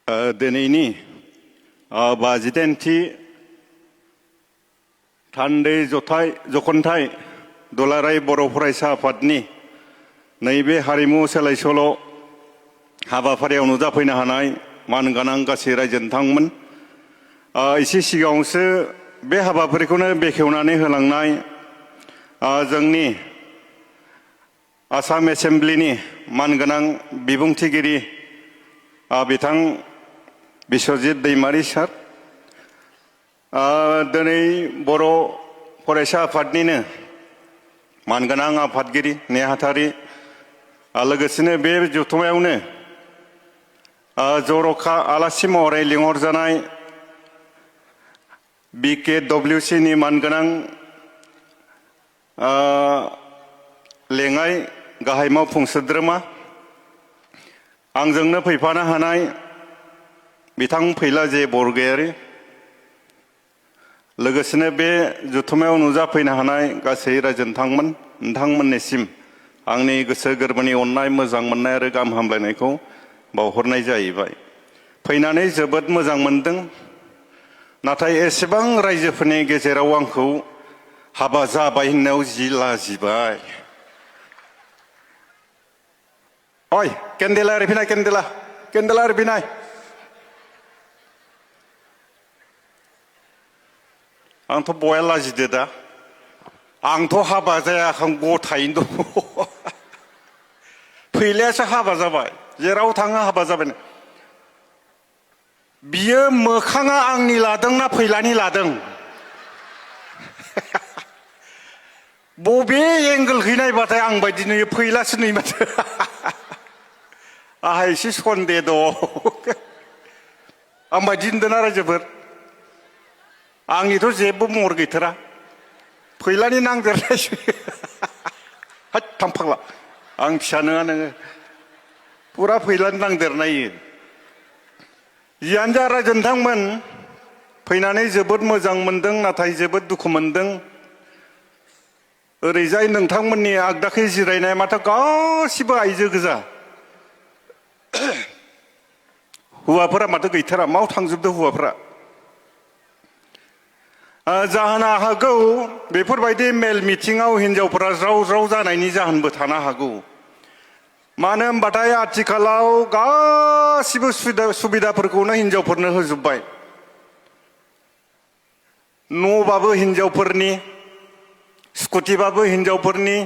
दिनैनि 52थि थान्दै जखनथाइ दुलाराय बर' फरायसा आफादनि नैबे हारिमु सोलाय सोल' हाबाफारियाव नुजाफैनो हानाय मानगोनां गासै रायजो नोंथांमोन, एसे सिगाङावसो बे हाबाफारिखौनो बेखेवनानै होलांनाय जोंनि आसाम एसेम्ब्लिनि मानगोनां बिबुंथिगिरि बिथां बिश्वजित दैमारि सार, दिनै बर' फरायसा आफादनिनो मानगोनां आफादगिरि नेहाथारि, लोगोसेनो बे जथुम्मायावनो जर'खा आलासि महरै लिंहरजानाय BKWCनि मानगोनां लेङाइ गाहाय मावफुं सोद्रोमा, आंजोंनो फैफानो हानाय बिथां फैला जे बरगयारी, लोगोसेनो बे जथुम्मायाव नुजाफैनो हानाय गासै रायजो नोंथांमोननिसिम आंनि गोसो गोरबोनि अननाय, मोजां मोननाय आरो गाहाम हामलायनायखौ बावहरनाय जाहैबाय। फैनानै जोबोद मोजां मोनदों, नाथाय एसेबां रायजोफोरनि गेजेराव आंखौ हाबा जाबाय होननायाव जि लाजिबाय। ओइ केन्देला ओरै फैनाय, केन्देला ओरै फैनाय। आंथ' बया लाजिदो दा, आंथ' हाबा जायाखै, आं गथायैनो दङ। फैलायासो हाबा जाबाय, जेराव थाङो हाबा जाबाय। बियो मोखाङा आंनि लादोंना फैलानि लादों? बबे एंगोलखै नायबाथाय आं बायदि नुयो, फैलासो नुयो माथो। आंहा एसे सन्देह दं। आं बायदि नुदोंना रायजोफोर? आंनिथ' जेबो महर गैथारा, फैलानि नांदेरनायसो। होद थां फाग्ला, आं फिसा नङा नोङो, फुरा फैलानि नांदेरनाय। जियानो जा रायजो नोंथांमोन, फैनानै जोबोद मोजां मोनदों, नाथाय जोबोद दुखु मोनदों। ओरैजाय नोंथांमोननि आगदाखै जिरायनाय माथो गासिबो आइजो गोजा। हौवाफोरा माथो गैथारा, माव थांजोबदो हौवाफोरा? जाहोनो हागौ बेफोरबायदि मेल मिथिङाव हिनजावफोरा ज्राव ज्राव जानायनि जाहोनबो थानो हागौ। मानो होनबाथाय आथिखालाव गासिबो सुबिदाफोरखौनो हिनजावफोरनो होजोब्बाय। न'बाबो हिनजावफोरनि, स्कुटिबाबो हिनजावफोरनि,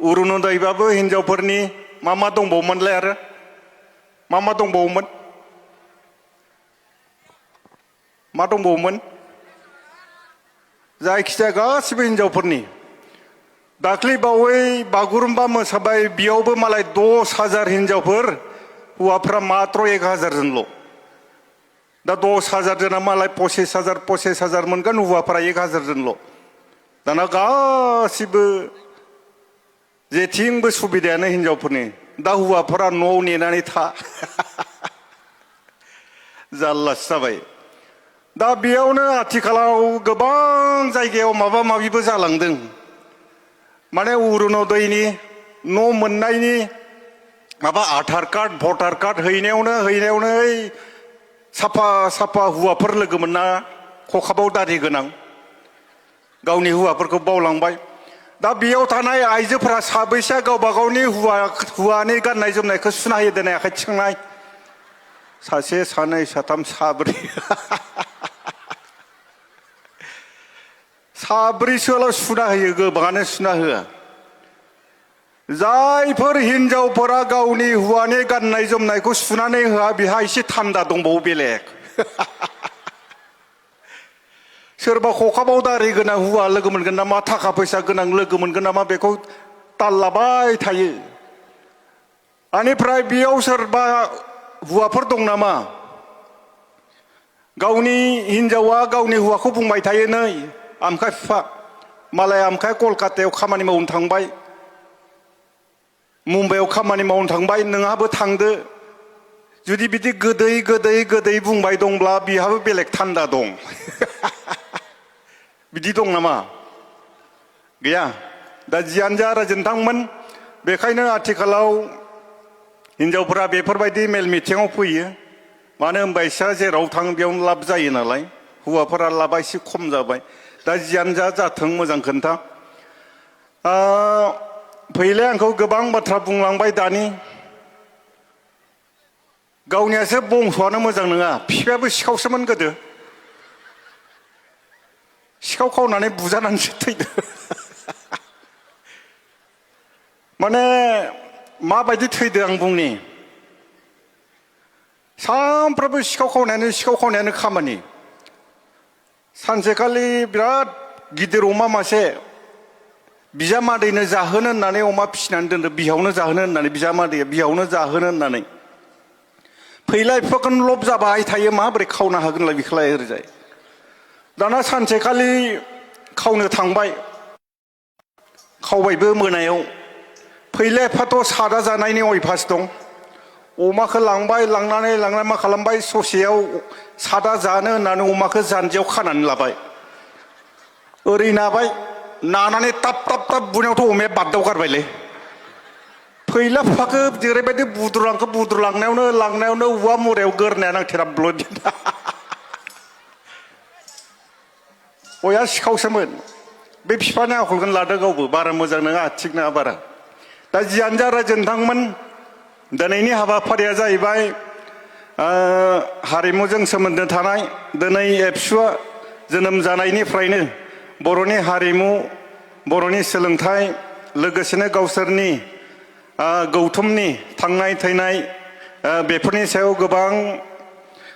अरुनदयबाबो हिनजावफोरनि, मा दंबावोमोनलाय आरो मा दंबावोमोन? मा दंबावोमोन? जायखिजाया गासिबो हिनजावफोरनि। दाख्लै बावै बागुरुम्बा मोसाबाय, बेयावबो मालाय 10,000 हिनजावफोर, हौवाफ्रा मात्र 1,000 जनल'। दा 10,000 जना मालाय 25,000 मोनगोन, हौवाफ्रा 1,000 जनल'। दाना गासिबो जेथिंबो सुबिदायानो हिनजावफोरनि। दा हौवाफोरा न'आव नेनानै था। जारलासो जाबाय। दा बेयावनो आथिखालाव गोबां जायगायाव माबा माबिबो जालांदों। माने अरुनदयनि न' मोननायनि माबा आधार कार्ड, भटार कार्ड हैनायावनो साफा हौवाफोर लोगो मोनना, खखाबाव दारि गोनां, गावनि हौवाफोरखौ बावलांबाय। दा बेयाव थानाय आइजोफोरा साबैसेया गावबा गावनि हौवानि गाननाय जोमनायखौ सुना होयो देनाय आखाइ थिखांनाय? सासे, सानै, साथाम, साब्रै। साब्रैसोल' सुना होयो, गोबाङानो सुना होआ। जायफोर हिनजावफोरा गावनि हौवानि गाननाय जोमनायखौ सुनानै होआ, बेहा एसे थान्दा दंबावो बेलेग। सोरबा खखाबाव दारि गोनां हौवा लोगो मोनगोन नामा, थाखा फैसा गोनां लोगो मोनगोन नामा, बेखौ ताल्लाबाय थायो। बेनिफ्राय बेयाव सोरबा हौवाफोर दं नामा? गावनि हिनजावा गावनि हौवाखौ बुंबाय थायो, नै आमखाय बिफा, मालाय आमखाय कलकातायाव खामानि मावनो थांबाय, मुम्बाइआव खामानि मावनो थांबाय, नोंहाबो थांदो। जुदि बिदि गोदै बुंबाय दंब्ला बिहाबो बेलेग थान्दा दं। बिदि दं नामा? गैया। दा जियानो जा रायजो नोंथांमोन, बेखायनो आथिखालाव हिनजावफोरा बेफोरबायदि मेल मिथिङाव फैयो। मानो होनबा इसा जेराव थाङो बेयावनो लाब जायो नालाय हौवाफोरा लाबा एसे खम जाबाय दा जियानो जाथों मोजां खोन्था फैलाय आंखौ गोबां बाथ्रा बुंलांबाय दानि गावनियासो बंस'आनो मोजां नङा बिफायाबो सिखावसोमोन गोदो सिखाव खावनानै बुजानानैसो थैदो माने माबायदि थैदो आं बुंनि सानफ्रोमबो सिखाव खावनायानो खामानि सानसेखालि बिराद गिदिर अमा मासे बिजामादैनो जाहोनो होननानै अमा फिसिनानै दोनदो बिहावनो जाहोनो होननानै बिजामादैया बिहावनो जाहोनो होननानै फैलाय बिफाखौनो लब जाबाय थायो माबोरै खावनो हागोनलाय बेखौलाय ओरैजाय दाना सानसेखालि खावनो थांबाय खावबायबो मोनायाव फैलाय बिफाथ' सादा जानायनि अयभास दं अमाखौ लांनानै मा खालामबाय ससेयाव सादा जानो होननानै अमाखौ जानजियाव खानानै लाबाय ओरै नाबाय नानानै ताब ताब ताब बुनायावथ' अमाया बारदाव गारबायलै फैला बिफाखौ जेरैबायदि बुद्रुलांनायावनो औवा मुरायाव गोरनाया नांथेरा ब्लड अया सिखावसोमोन बे बिफानि आखलखौनो लादो गावबो बारा मोजां नङा थिग नङा बारा दा जियानो जा रायजो नोंथांमोन दिनैनि हाबाफारिया जाहैबाय हारिमुजों सोमोन्दो थानाय दिनै एबसुआ जोनोम जानायनिफ्रायनो बर'नि हारिमु बर'नि सोलोंथाइ लोगोसेनो गावसोरनि गौथुमनि थांनाय थैनाय बेफोरनि सायाव गोबां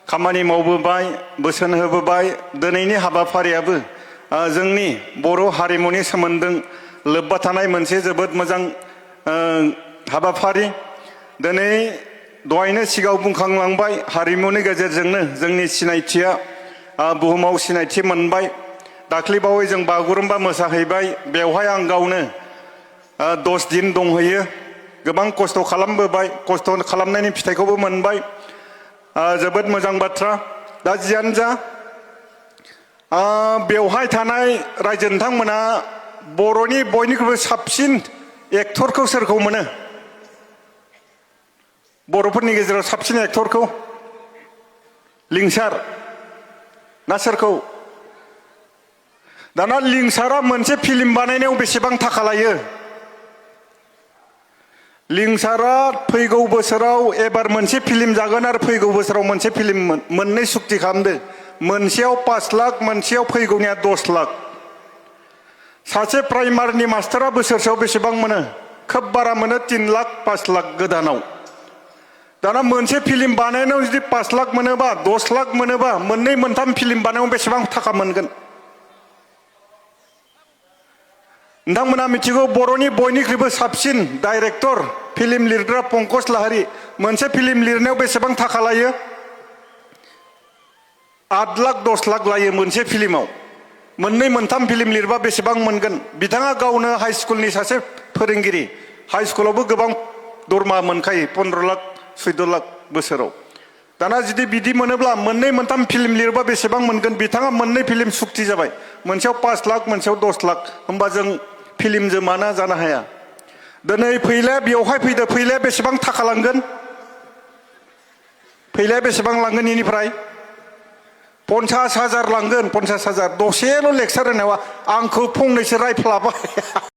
खामानि मावबोबाय बोसोन होबोबाय दिनैनि हाबाफारियाबो जोंनि बर' हारिमुनि सोमोन्दों लोब्बा थानाय मोनसे जोबोद मोजां हाबाफारि दिनै दहायनो सिगाङाव बुंखांलांबाय हारिमुनि गेजेरजोंनो जोंनि सिनायथिया बुहुमाव सिनायथि मोनबाय दाख्लैबावै जों बागुरुम्बा मोसाहैबाय बेवहाय आं गावनो 10 दिन दंहैयो गोबां खस्थ' खालामबोबाय खस्थ' खालामनायनि फिथाइखौबो मोनबाय जोबोद मोजां बाथ्रा दा जियानो जा बेवहाय थानाय रायजो नोंथांमोना बर'नि बयनिख्रुइबो साबसिन एक्टरखौ सोरखौ मोनो बर'फोरनि गेजेराव साबसिन एक्टरखौ लिंसार ना सोरखौ दाना लिंसारा मोनसे फिल्म बानायनायाव बेसेबां थाखा लायो लिंसारा फैगौ बोसोराव एबार मोनसे फिल्म जागोन आरो फैगौ बोसोराव मोनसे फिल्म मोननै सुक्ति खालामदो मोनसेयाव 5 लाख मोनसेयाव फैगौनिया 10 लाख सासे प्राइमारिनि मास्टारा बोसोरसेयाव बेसेबां मोनो खोब बारा मोनो 3 लाख 5 लाख गोदानाव दाना मोनसे फिल्म बानायनायाव जुदि 5 लाख मोनोबा 10 लाख मोनोबा मोननै मोनथाम फिल्म बानायनायाव बेसेबां थाखा मोनगोन नोंथांमोना मिथिगौ बर'नि बयनिख्रुइबो साबसिन डाइरेक्टर फिल्म लिरग्रा पंकज लाहारी मोनसे फिल्म लिरनायाव बेसेबां थाखा लायो 8 लाख 10 लाख लायो मोनसे फिल्माव मोननै मोनथाम फिल्म लिरबा बेसेबां मोनगोन बिथाङा गावनो हाइ स्कुलनि सासे फोरोंगिरि हाइ स्कुलावबो गोबां दरमा मोनखायो 15 लाख 14 लाख बोसोराव दाना जुदि बिदि मोनोब्ला मोननै मोनथाम फिल्म लिरबा बेसेबां मोनगोन बिथाङा मोननै फिल्म सुक्ति जाबाय मोनसेयाव 5 लाख मोनसेयाव 10 लाख होमबा जों फिल्मजों माना जानो हाया दिनै फैलाया बेवहाय फैदो फैलाया बेसेबां थाखा लांगोन फैलाया बेसेबां लांगोन इनिफ्राय 50,000 लांगोन 50,000 दसेल' लेक्सार होनायाव आंखौ फंनैसो रायफ्लाबाय